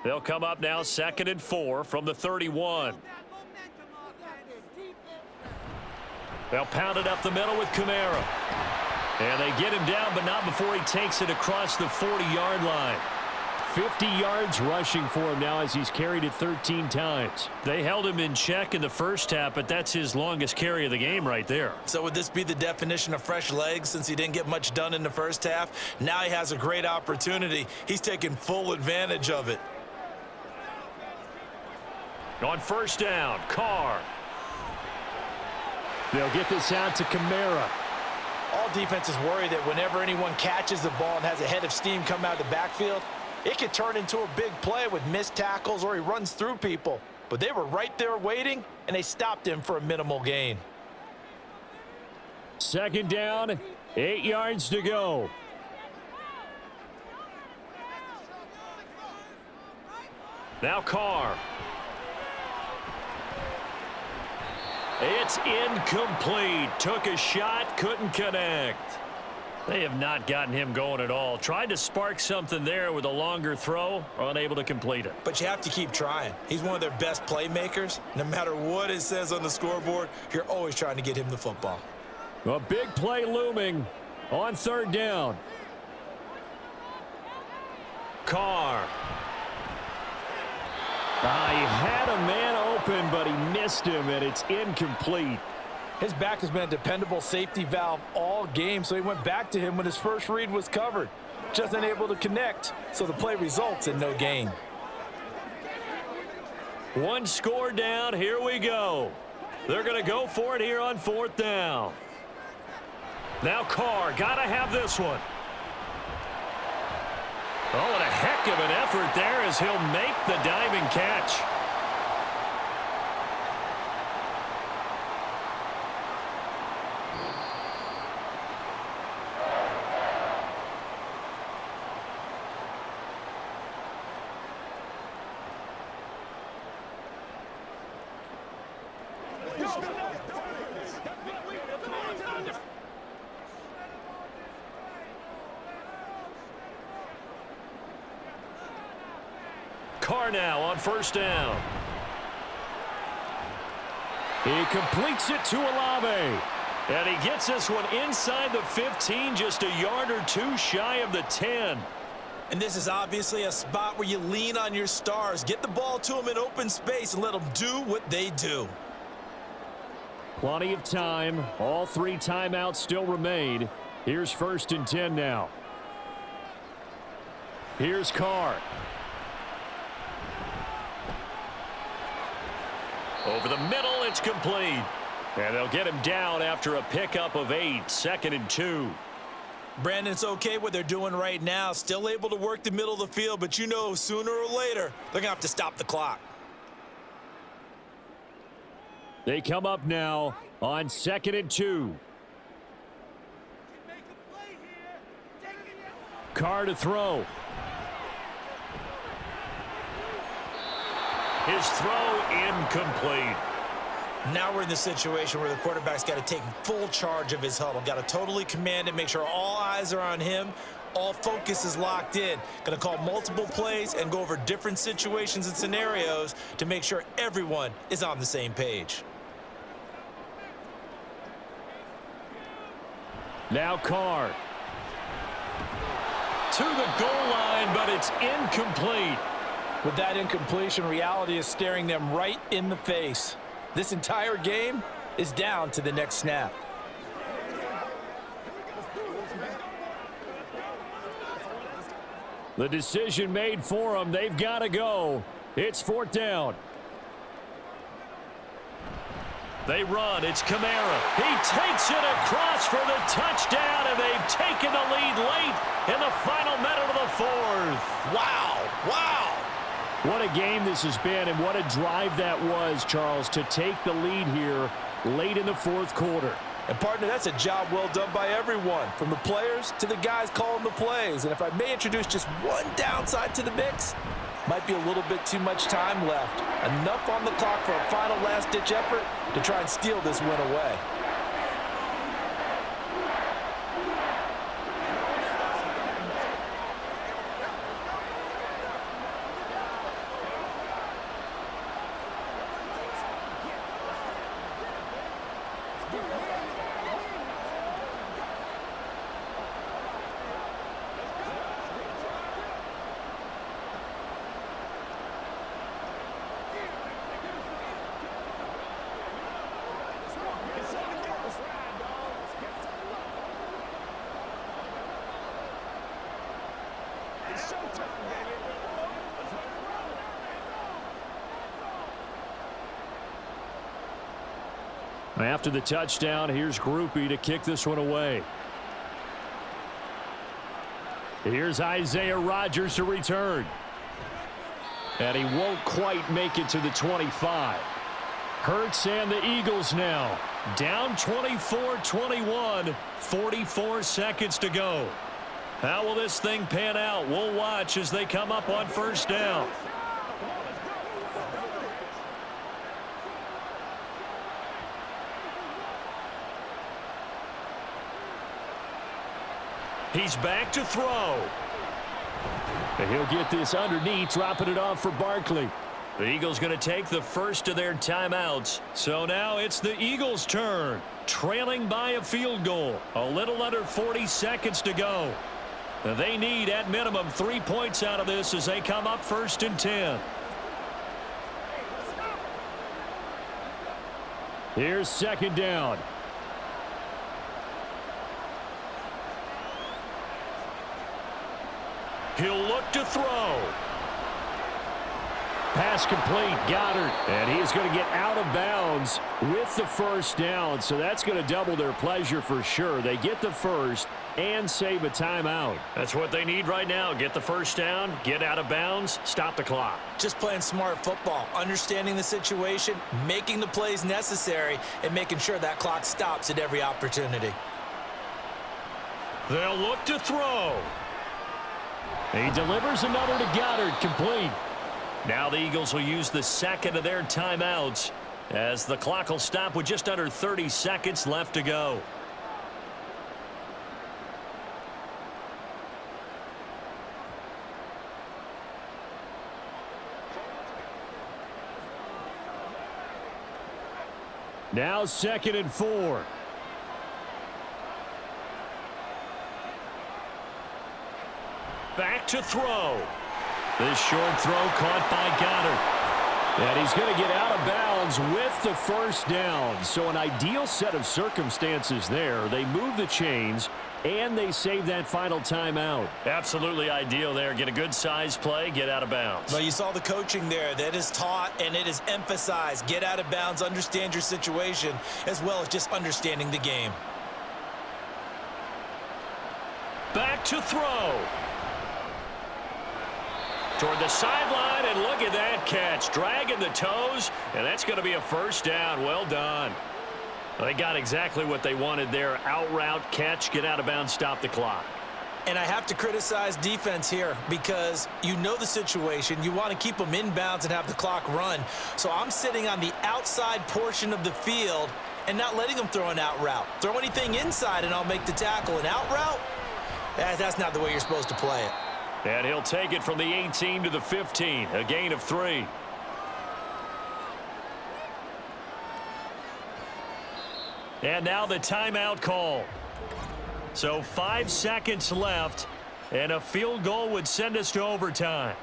They'll come up now 2nd and 4 from the 31. They'll pound it up the middle with Kamara. And they get him down, but not before he takes it across the 40-yard line. 50 yards rushing for him now as he's carried it 13 times. They held him in check in the first half, but that's his longest carry of the game right there. So would this be the definition of fresh legs since he didn't get much done in the first half? Now he has a great opportunity. He's taking full advantage of it. On 1st down, Carr. They'll get this out to Kamara. All defenses worry that whenever anyone catches the ball and has a head of steam come out of the backfield, it could turn into a big play with missed tackles or he runs through people. But they were right there waiting, and they stopped him for a minimal gain. 2nd down, 8 yards to go. Now Carr. It's incomplete. Took a shot, couldn't connect. They have not gotten him going at all. Tried to spark something there with a longer throw, unable to complete it. But you have to keep trying. He's one of their best playmakers. No matter what it says on the scoreboard, you're always trying to get him the football. A big play looming on 3rd down. Carr. He had a man open, but he missed him, and it's incomplete. His back has been a dependable safety valve all game, so he went back to him when his first read was covered. Just unable to connect, so the play results in no gain. One score down. Here we go. They're going to go for it here on 4th down. Now Carr, got to have this one. Oh, and a heck of an effort there as he'll make the diving catch. Carr now on 1st down. He completes it to Olave. And he gets this one inside the 15, just a yard or 2 shy of the 10. And this is obviously a spot where you lean on your stars. Get the ball to them in open space and let them do what they do. Plenty of time. All 3 timeouts still remain. Here's 1st and 10 now. Here's Carr. Over the middle, it's complete. And they'll get him down after a pickup of 8, 2nd and 2. Brandon, it's okay what they're doing right now. Still able to work the middle of the field, but you know sooner or later they're going to have to stop the clock. They come up now on 2nd and 2. Carr to throw. His throw incomplete. Now we're in the situation where the quarterback's got to take full charge of his huddle. Got to totally command it, make sure all eyes are on him. All focus is locked in. Going to call multiple plays and go over different situations and scenarios to make sure everyone is on the same page. Now Carr. To the goal line, but it's incomplete. With that incompletion, reality is staring them right in the face. This entire game is down to the next snap. The decision made for them. They've got to go. It's 4th down. They run. It's Kamara. He takes it across for the touchdown, and they've taken the lead late in the final minute of the 4th. Wow. Wow. What a game this has been, and what a drive that was, Charles, to take the lead here late in the 4th quarter. And, partner, that's a job well done by everyone, from the players to the guys calling the plays. And if I may introduce just one downside to the mix, might be a little bit too much time left. Enough on the clock for a final last-ditch effort to try and steal this win away. After the touchdown, here's Groupie to kick this one away. Here's Isaiah Rodgers to return. And he won't quite make it to the 25. Hurts and the Eagles now. Down 24-21, 44 seconds to go. How will this thing pan out? We'll watch as they come up on 1st down. He's back to throw. And he'll get this underneath, dropping it off for Barkley. The Eagles going to take the first of their timeouts. So now it's the Eagles' turn, trailing by a field goal. A little under 40 seconds to go. They need, at minimum, 3 points out of this as they come up 1st and 10. Here's 2nd down. He'll look to throw. Pass complete, Goddard. And he is going to get out of bounds with the 1st down. So that's going to double their pleasure for sure. They get the first and save a timeout. That's what they need right now. Get the 1st down, get out of bounds, stop the clock. Just playing smart football, understanding the situation, making the plays necessary, and making sure that clock stops at every opportunity. They'll look to throw. He delivers another to Goddard, complete. Now the Eagles will use the 2nd of their timeouts as the clock will stop with just under 30 seconds left to go. Now 2nd and 4. Back to throw. This short throw caught by Goddard. And he's going to get out of bounds with the 1st down. So an ideal set of circumstances there. They move the chains, and they save that final timeout. Absolutely ideal there. Get a good size play, get out of bounds. Well, you saw the coaching there. That is taught and it is emphasized. Get out of bounds, understand your situation, as well as just understanding the game. Back to throw. Toward the sideline, and look at that catch. Dragging the toes, and that's going to be a 1st down. Well done. They got exactly what they wanted there. Out route, catch, get out of bounds, stop the clock. And I have to criticize defense here because you know the situation. You want to keep them in bounds and have the clock run. So I'm sitting on the outside portion of the field and not letting them throw an out route. Throw anything inside, and I'll make the tackle. An out route? That's not the way you're supposed to play it. And he'll take it from the 18 to the 15, a gain of 3. And now the timeout call. So 5 seconds left, and a field goal would send us to overtime.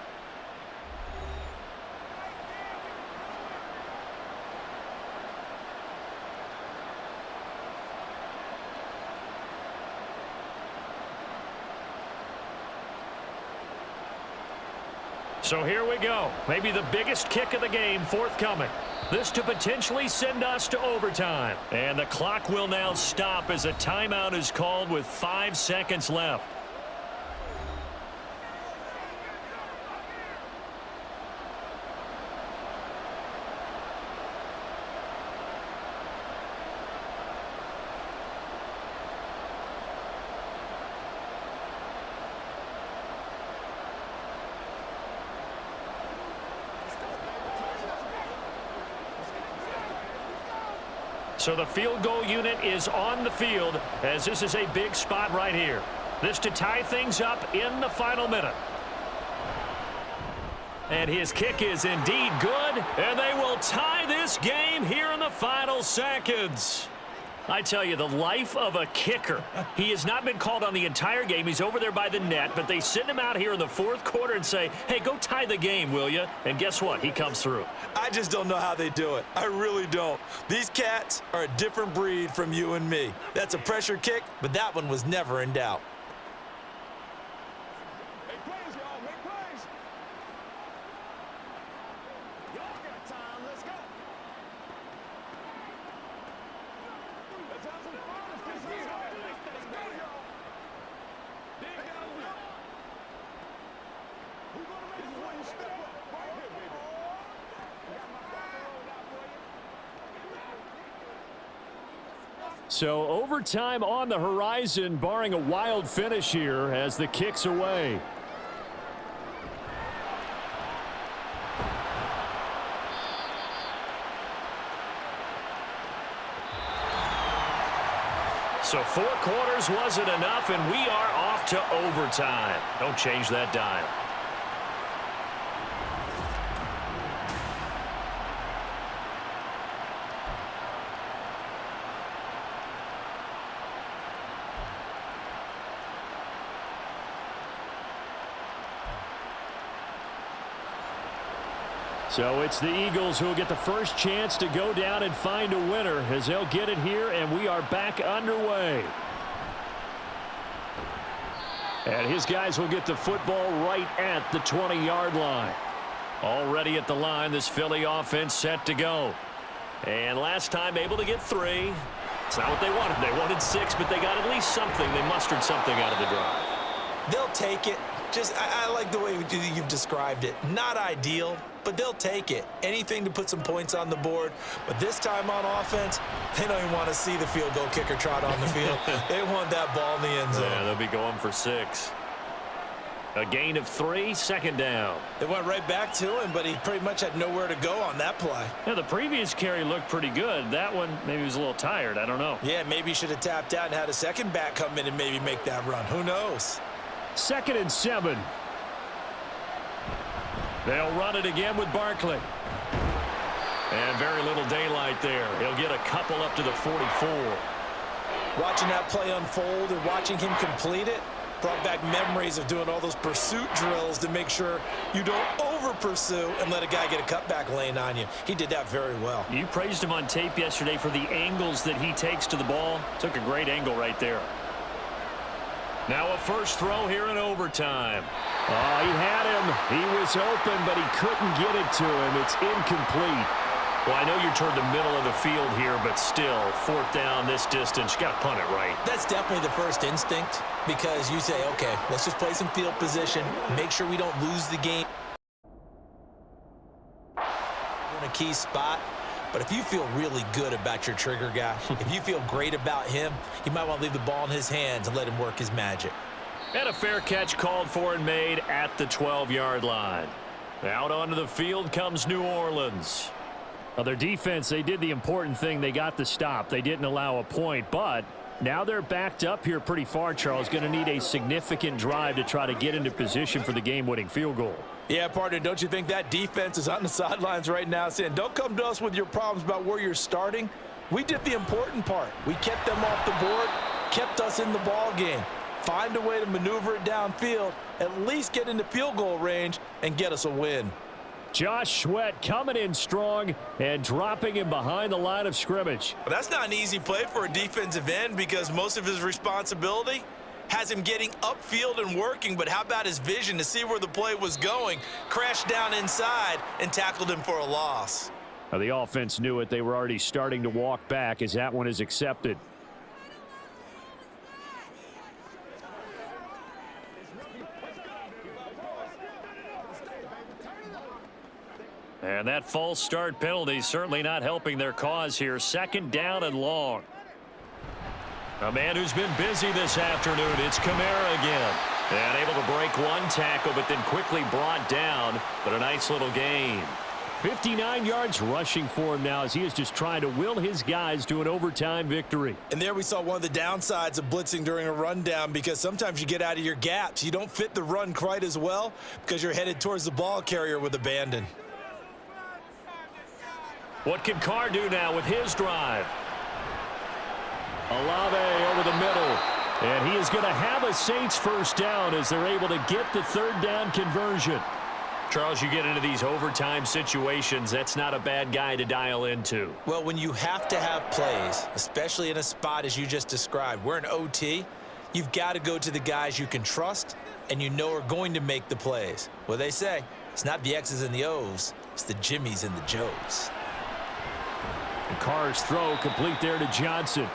So here we go. Maybe the biggest kick of the game forthcoming. This to potentially send us to overtime. And the clock will now stop as a timeout is called with 5 seconds left. So the field goal unit is on the field as this is a big spot right here. This to tie things up in the final minute. And his kick is indeed good, and they will tie this game here in the final seconds. I tell you, the life of a kicker. He has not been called on the entire game. He's over there by the net, but they send him out here in the fourth quarter and say, hey, go tie the game, will you? And guess what? He comes through. I just don't know how they do it. I really don't. These cats are a different breed from you and me. That's a pressure kick, but that one was never in doubt. Make plays, y'all. Make plays. Y'all got time. Let's go. Let's have some fun. Let's get some fun. Let's go, y'all. Dig down low. Who's going to make this one step up? Right here, baby. I got my back rolled out for you. So overtime on the horizon, barring a wild finish here as the kick's away. So 4 quarters wasn't enough, and we are off to overtime. Don't change that dial. So it's the Eagles who will get the first chance to go down and find a winner as they'll get it here, and we are back underway. And his guys will get the football right at the 20-yard line. Already at the line, this Philly offense set to go. And last time able to get 3. It's not what they wanted. They wanted 6, but they got at least something. They mustered something out of the drive. They'll take it. I like the way you've described it. Not ideal, but they'll take it. Anything to put some points on the board. But this time on offense, they don't even want to see the field goal kicker trot on the field. They want that ball in the end zone. Yeah, they'll be going for 6. A gain of 3, second down. They went right back to him, but he pretty much had nowhere to go on that play. Yeah, the previous carry looked pretty good. That one, maybe he was a little tired. I don't know. Yeah, maybe he should have tapped out and had a second back come in and maybe make that run. Who knows? 2nd and 7. They'll run it again with Barkley. And very little daylight there. He'll get a couple up to the 44. Watching that play unfold and watching him complete it brought back memories of doing all those pursuit drills to make sure you don't over-pursue and let a guy get a cutback lane on you. He did that very well. You praised him on tape yesterday for the angles that he takes to the ball. Took a great angle right there. Now a first throw here in overtime. Oh, he had him. He was open, but he couldn't get it to him. It's incomplete. Well, I know you're toward the middle of the field here, but still, 4th down this distance, you got to punt it right. That's definitely the first instinct because you say, okay, let's just play some field position, make sure we don't lose the game in a key spot. But if you feel really good about your trigger guy, if you feel great about him, you might want to leave the ball in his hands and let him work his magic. And a fair catch called for and made at the 12-yard line. Out onto the field comes New Orleans. Well, their defense, they did the important thing. They got the stop. They didn't allow a point, but now they're backed up here pretty far, Charles. Going to need a significant drive to try to get into position for the game-winning field goal. Yeah, partner, don't you think that defense is on the sidelines right now saying, don't come to us with your problems about where you're starting? We did the important part. We kept them off the board, kept us in the ball game. Find a way to maneuver it downfield, at least get into field goal range, and get us a win. Josh Sweat coming in strong and dropping him behind the line of scrimmage. Well, that's not an easy play for a defensive end because most of his responsibility has him getting upfield and working, but how about his vision to see where the play was going? Crashed down inside and tackled him for a loss. Now, the offense knew it. They were already starting to walk back as that one is accepted. And that false start penalty certainly not helping their cause here. 2nd down and long. A man who's been busy this afternoon. It's Kamara again. And able to break one tackle, but then quickly brought down. But a nice little gain. 59 yards rushing for him now as he is just trying to will his guys to an overtime victory. And there we saw one of the downsides of blitzing during a rundown, because sometimes you get out of your gaps. You don't fit the run quite as well because you're headed towards the ball carrier with abandon. What can Carr do now with his drive? Olave over the middle. And he is going to have a Saints first down as they're able to get the 3rd down conversion. Charles, you get into these overtime situations, that's not a bad guy to dial into. Well, when you have to have plays, especially in a spot as you just described, we're in OT, you've got to go to the guys you can trust and you know are going to make the plays. Well, they say it's not the X's and the O's, it's the Jimmies and the Joes. And Carr's throw complete there to Johnson.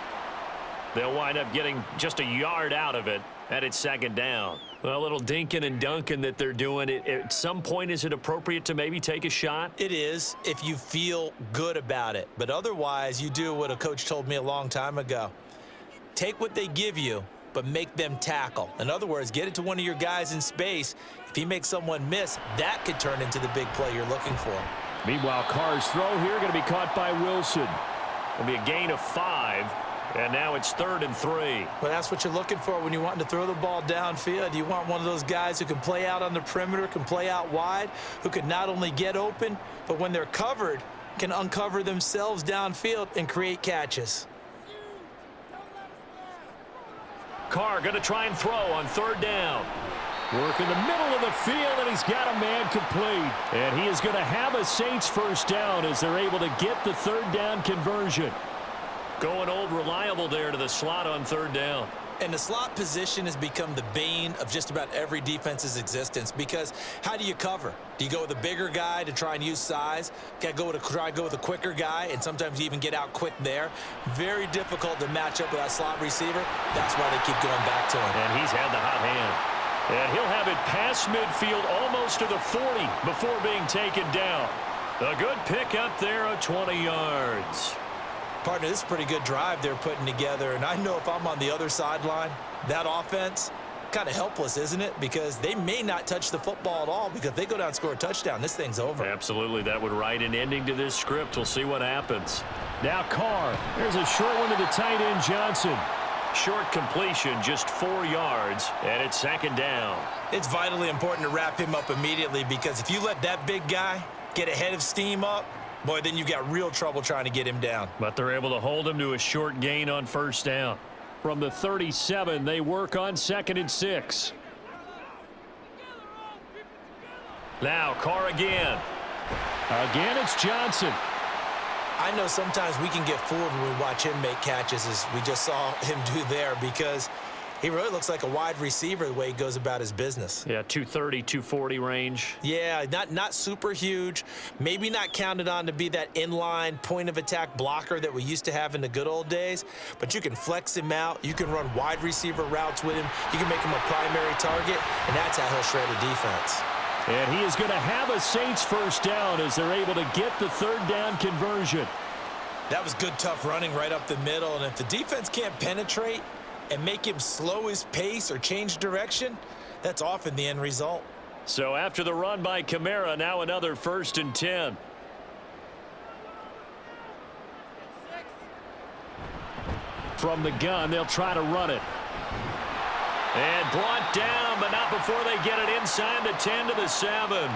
They'll wind up getting just a yard out of it, and it's 2nd down. Well, a little dinking and dunking that they're doing. At some point, is it appropriate to maybe take a shot? It is if you feel good about it. But otherwise, you do what a coach told me a long time ago. Take what they give you, but make them tackle. In other words, get it to one of your guys in space. If he makes someone miss, that could turn into the big play you're looking for. Meanwhile, Carr's throw here going to be caught by Wilson. It'll be a gain of 5. And now it's 3rd and 3. Well, that's what you're looking for when you want to throw the ball downfield. You want one of those guys who can play out on the perimeter, can play out wide, who can not only get open, but when they're covered, can uncover themselves downfield and create catches. Carr going to try and throw on 3rd down. Work in the middle of the field, and he's got a man complete. And he is going to have a Saints first down as they're able to get the 3rd down conversion. Going old reliable there to the slot on 3rd down. And the slot position has become the bane of just about every defense's existence, because how do you cover? Do you go with a bigger guy to try and use size? Got to try and go with a quicker guy, and sometimes you even get out quick there. Very difficult to match up with that slot receiver. That's why they keep going back to him. And he's had the hot hand. And he'll have it past midfield almost to the 40 before being taken down. A good pick up there at 20 yards. Partner, this is a pretty good drive they're putting together, and I know if I'm on the other sideline, that offense, kind of helpless, isn't it? Because they may not touch the football at all, because if they go down and score a touchdown, this thing's over. Absolutely, that would write an ending to this script. We'll see what happens. Now Carr, there's a short one to the tight end, Johnson. Short completion, just 4 yards, and it's 2nd down. It's vitally important to wrap him up immediately, because if you let that big guy get ahead of steam up, boy, then you've got real trouble trying to get him down. But they're able to hold him to a short gain on 1st down. From the 37, they work on 2nd and 6. Now Carr again. Again, it's Johnson. I know sometimes we can get fooled when we watch him make catches, as we just saw him do there, because he really looks like a wide receiver the way he goes about his business. Yeah, 230, 240 range. Yeah, not super huge. Maybe not counted on to be that inline point-of-attack blocker that we used to have in the good old days, but you can flex him out. You can run wide receiver routes with him. You can make him a primary target, and that's how he'll shred a defense. And he is going to have a Saints first down as they're able to get the 3rd down conversion. That was good, tough running right up the middle, and if the defense can't penetrate and make him slow his pace or change direction, that's often the end result. So after the run by Kamara, now another 1st and 10. From the gun, they'll try to run it. And brought down, but not before they get it inside the 10 to the 7.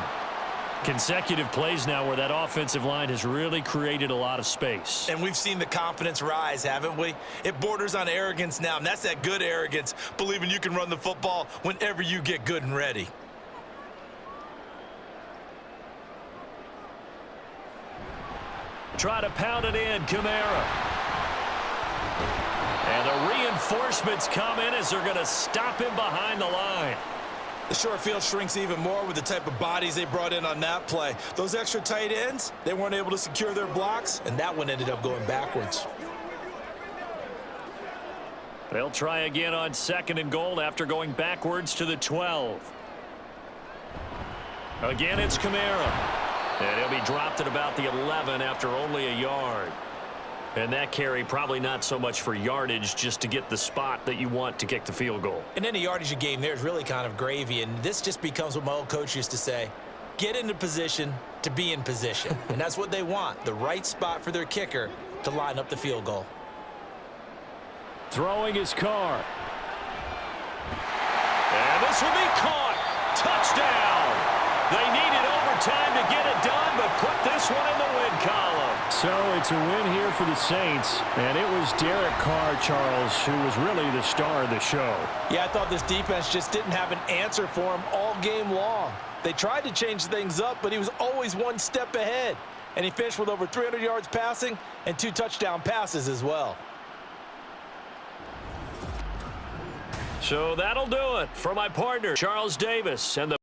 Consecutive plays now where that offensive line has really created a lot of space. And we've seen the confidence rise, haven't we? It borders on arrogance now, and that's that good arrogance, believing you can run the football whenever you get good and ready. Try to pound it in, Kamara. And the Reinforcements come in as they're going to stop him behind the line. The short field shrinks even more with the type of bodies they brought in on that play. Those extra tight ends, they weren't able to secure their blocks, and that one ended up going backwards. They'll try again on 2nd and goal after going backwards to the 12. Again, it's Kamara. And he'll be dropped at about the 11 after only a yard. And that carry probably not so much for yardage, just to get the spot that you want to kick the field goal. And any yardage you gain there is really kind of gravy, and this just becomes what my old coach used to say: get into position to be in position. And that's what they want, the right spot for their kicker to line up the field goal. Throwing his car. And this will be caught. Touchdown. They needed overtime to get it done, but put this one in the win column. So it's a win here for the Saints, and it was Derek Carr, Charles, who was really the star of the show. Yeah, I thought this defense just didn't have an answer for him all game long. They tried to change things up, but he was always one step ahead. And he finished with over 300 yards passing and 2 touchdown passes as well. So that'll do it for my partner, Charles Davis, and the